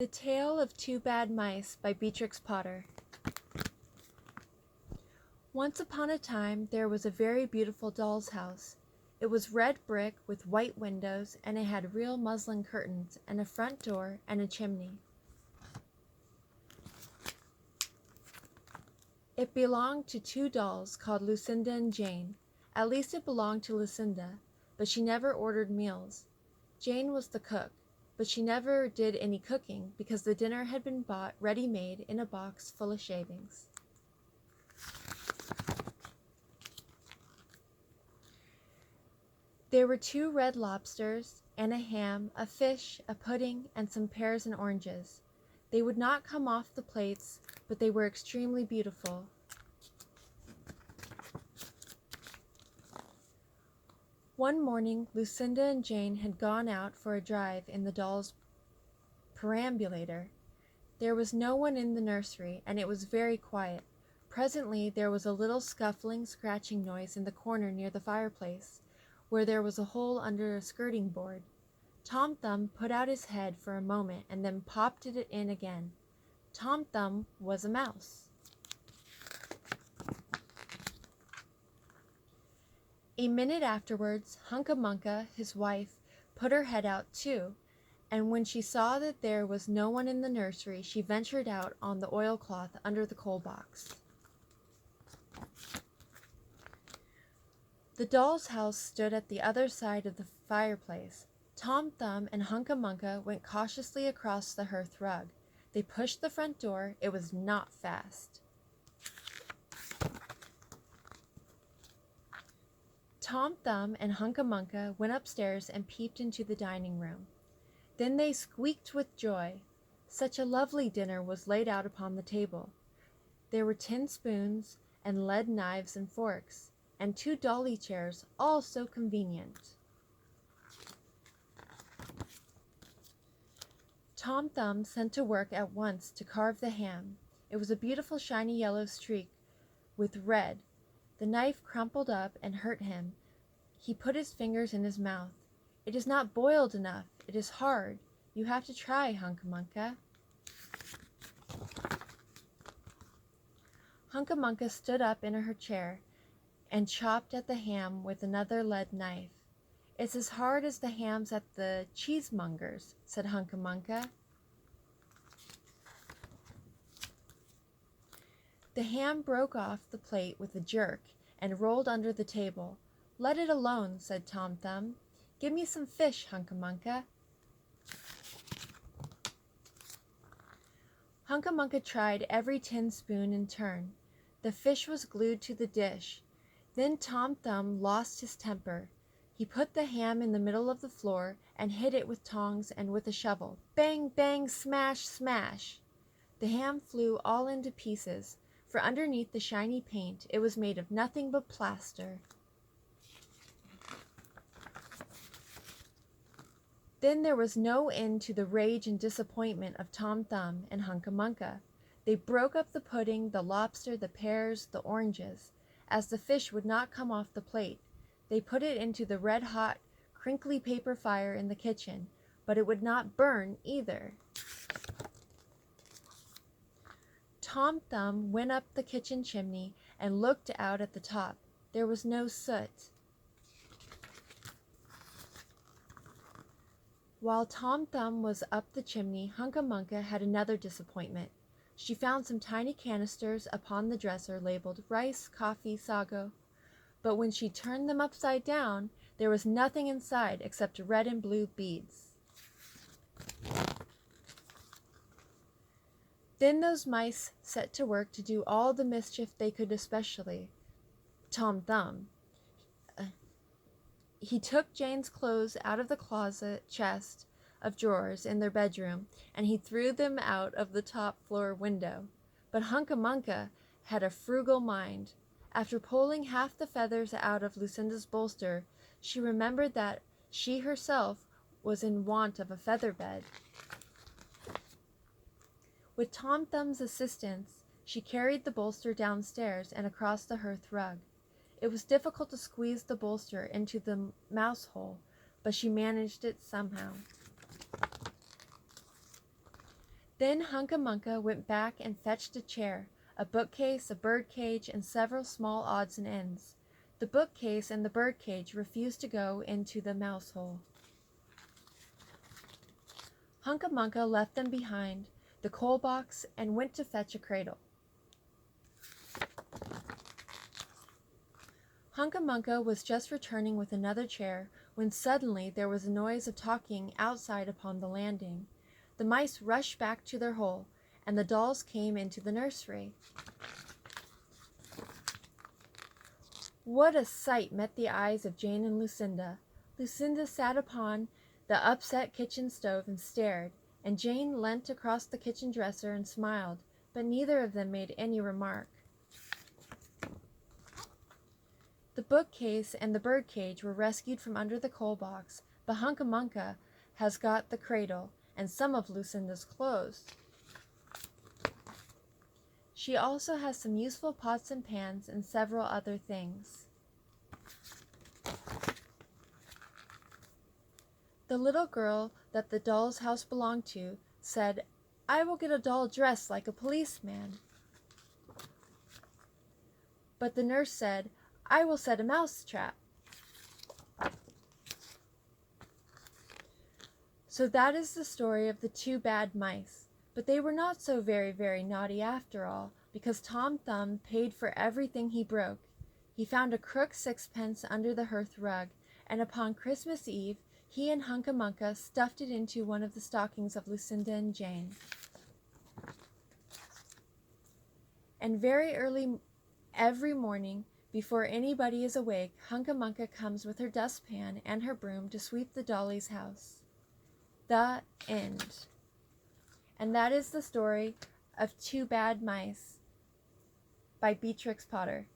The Tale of Two Bad Mice by Beatrix Potter. Once upon a time there was a very beautiful doll's house. It was red brick with white windows, and it had real muslin curtains and a front door and a chimney. It belonged to two dolls called Lucinda and Jane. At least it belonged to Lucinda, but she never ordered meals. Jane was the cook, but she never did any cooking because the dinner had been bought ready-made in a box full of shavings. There were 2 red lobsters, and a ham, a fish, a pudding, and some pears and oranges. They would not come off the plates, but they were extremely beautiful. One morning, Lucinda and Jane had gone out for a drive in the doll's perambulator. There was no one in the nursery, and it was very quiet. Presently there was a little scuffling, scratching noise in the corner near the fireplace, where there was a hole under a skirting board. Tom Thumb put out his head for a moment and then popped it in again. Tom Thumb was a mouse. A minute afterwards, Hunca Munca, his wife, put her head out too, and when she saw that there was no one in the nursery, she ventured out on the oilcloth under the coal box. The doll's house stood at the other side of the fireplace. Tom Thumb and Hunca Munca went cautiously across the hearth rug. They pushed the front door. It was not fast. Tom Thumb and Hunca Munca went upstairs and peeped into the dining room. Then they squeaked with joy. Such a lovely dinner was laid out upon the table. There were tin spoons and lead knives and forks, and 2 dolly chairs, all so convenient. Tom Thumb set to work at once to carve the ham. It was a beautiful shiny yellow streak with red. The knife crumpled up and hurt him. He put his fingers in his mouth. "It is not boiled enough. It is hard. You have to try, Hunca Munca." Hunca Munca stood up in her chair and chopped at the ham with another lead knife. "It's as hard as the hams at the cheesemonger's," said Hunca Munca. The ham broke off the plate with a jerk and rolled under the table. "Let it alone," said Tom Thumb. "Give me some fish, Hunca Munca." Hunca Munca tried every tin spoon in turn. The fish was glued to the dish. Then Tom Thumb lost his temper. He put the ham in the middle of the floor and hit it with tongs and with a shovel. Bang, bang, smash, smash! The ham flew all into pieces, for underneath the shiny paint it was made of nothing but plaster. Then there was no end to the rage and disappointment of Tom Thumb and Hunca Munca. They broke up the pudding, the lobster, the pears, the oranges. As the fish would not come off the plate, they put it into the red-hot, crinkly paper fire in the kitchen, but it would not burn either. Tom Thumb went up the kitchen chimney and looked out at the top. There was no soot. While Tom Thumb was up the chimney, Hunca Munca had another disappointment. She found some tiny canisters upon the dresser labeled rice, coffee, sago, but when she turned them upside down, there was nothing inside except red and blue beads. Then those mice set to work to do all the mischief they could, especially Tom Thumb. He took Jane's clothes out of the closet chest of drawers in their bedroom, and he threw them out of the top floor window. But Hunca Munca had a frugal mind. After pulling half the feathers out of Lucinda's bolster, she remembered that she herself was in want of a feather bed. With Tom Thumb's assistance, she carried the bolster downstairs and across the hearth rug. It was difficult to squeeze the bolster into the mouse hole, but she managed it somehow. Then Hunca Munca went back and fetched a chair, a bookcase, a birdcage, and several small odds and ends. The bookcase and the birdcage refused to go into the mouse hole. Hunca Munca left them behind the coal box and went to fetch a cradle. Hunca Munca was just returning with another chair when suddenly there was a noise of talking outside upon the landing. The mice rushed back to their hole, and the dolls came into the nursery. What a sight met the eyes of Jane and Lucinda! Lucinda sat upon the upset kitchen stove and stared, and Jane leant across the kitchen dresser and smiled, but neither of them made any remark. The bookcase and the birdcage were rescued from under the coal box, but Hunca Munca has got the cradle and some of Lucinda's clothes. She also has some useful pots and pans and several other things. The little girl that the doll's house belonged to said, "I will get a doll dressed like a policeman." But the nurse said, "I will set a mouse trap." So that is the story of the two bad mice. But they were not so very, very naughty after all, because Tom Thumb paid for everything he broke. He found a crook sixpence under the hearth rug, and upon Christmas Eve he and Hunca Munca stuffed it into one of the stockings of Lucinda and Jane. And very early every morning, before anybody is awake, Hunca Munca comes with her dustpan and her broom to sweep the dolly's house. The end. And that is the story of Two Bad Mice by Beatrix Potter.